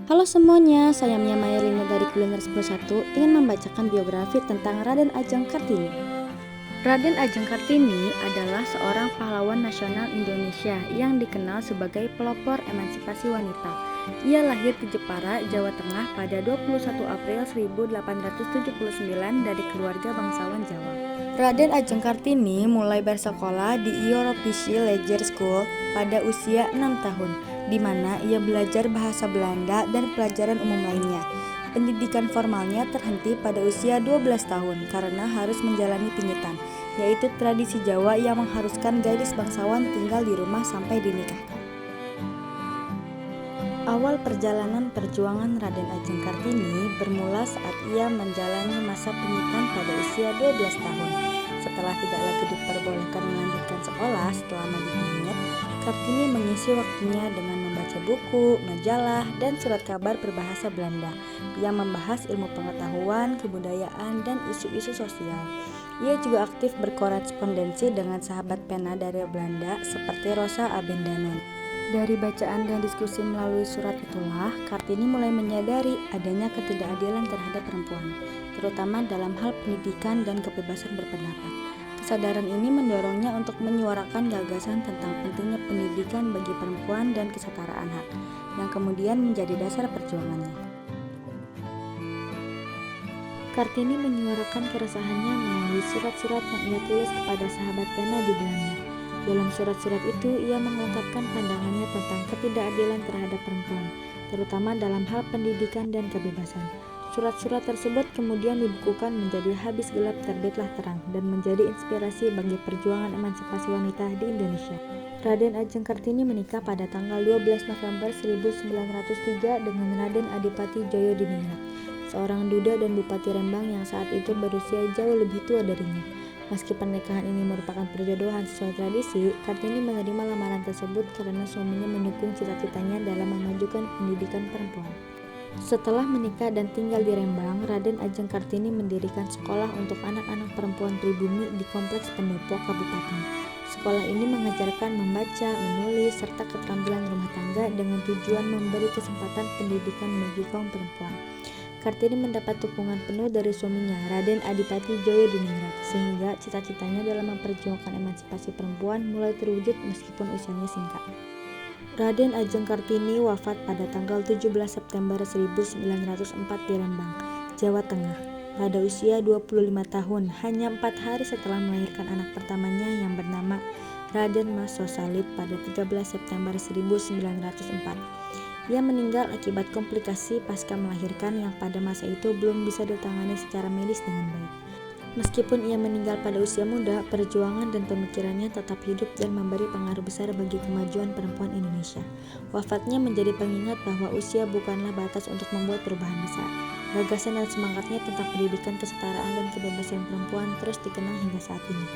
Halo semuanya, saya Mia Mayelina dari Kuliner 101 ingin membacakan biografi tentang Raden Ajeng Kartini. Raden Ajeng Kartini adalah seorang pahlawan nasional Indonesia yang dikenal sebagai pelopor emansipasi wanita. Ia lahir di Jepara, Jawa Tengah pada 21 April 1879 dari keluarga bangsawan Jawa. Raden Ajeng Kartini mulai bersekolah di European Leger School pada usia 6 tahun, di mana ia belajar bahasa Belanda dan pelajaran umum lainnya. Pendidikan formalnya terhenti pada usia 12 tahun karena harus menjalani pingitan, yaitu tradisi Jawa yang mengharuskan gadis bangsawan tinggal di rumah sampai dinikahkan. Awal perjalanan perjuangan Raden Ajeng Kartini bermula saat ia menjalani masa pingitan pada usia 12 tahun. Setelah tidak lagi diperbolehkan melanjutkan sekolah setelah mandi pingit, Kartini mengisi waktunya dengan membaca buku, majalah, dan surat kabar berbahasa Belanda yang membahas ilmu pengetahuan, kebudayaan, dan isu-isu sosial. Ia juga aktif berkorespondensi dengan sahabat pena dari Belanda seperti Rosa Abendanon. Dari bacaan dan diskusi melalui surat itulah, Kartini mulai menyadari adanya ketidakadilan terhadap perempuan, terutama dalam hal pendidikan dan kebebasan berpendapat. Kesadaran ini mendorongnya untuk menyuarakan gagasan tentang pentingnya pendidikan bagi perempuan dan kesetaraan hak, yang kemudian menjadi dasar perjuangannya. Kartini menyuarakan keresahannya melalui surat-surat yang ia tulis kepada sahabat pena di Belanda. Dalam surat-surat itu, ia mengungkapkan pandangannya tentang ketidakadilan terhadap perempuan, terutama dalam hal pendidikan dan kebebasan. Surat-surat tersebut kemudian dibukukan menjadi Habis Gelap Terbitlah Terang dan menjadi inspirasi bagi perjuangan emansipasi wanita di Indonesia. Raden Ajeng Kartini menikah pada tanggal 12 November 1903 dengan Raden Adipati Djoyo-Diningrat, seorang duda dan bupati Rembang yang saat itu berusia jauh lebih tua darinya. Meski pernikahan ini merupakan perjodohan sesuai tradisi, Kartini menerima lamaran tersebut karena suaminya mendukung cita-citanya dalam memajukan pendidikan perempuan. Setelah menikah dan tinggal di Rembang, Raden Ajeng Kartini mendirikan sekolah untuk anak-anak perempuan pribumi di Kompleks Pendopo Kabupaten. Sekolah ini mengajarkan membaca, menulis, serta keterampilan rumah tangga dengan tujuan memberi kesempatan pendidikan bagi kaum perempuan. Kartini mendapat dukungan penuh dari suaminya, Raden Adipati Djoyo-Diningrat, sehingga cita-citanya dalam memperjuangkan emansipasi perempuan mulai terwujud meskipun usianya singkat. Raden Ajeng Kartini wafat pada tanggal 17 September 1904 di Rembang, Jawa Tengah, pada usia 25 tahun, hanya 4 hari setelah melahirkan anak pertamanya yang bernama Raden Mas Sosalid pada 13 September 1904. Ia meninggal akibat komplikasi pasca melahirkan yang pada masa itu belum bisa ditangani secara medis dengan baik. Meskipun ia meninggal pada usia muda, perjuangan dan pemikirannya tetap hidup dan memberi pengaruh besar bagi kemajuan perempuan Indonesia. Wafatnya menjadi pengingat bahwa usia bukanlah batas untuk membuat perubahan besar. Gagasan dan semangatnya tentang pendidikan, kesetaraan, dan kebebasan perempuan terus dikenang hingga saat ini.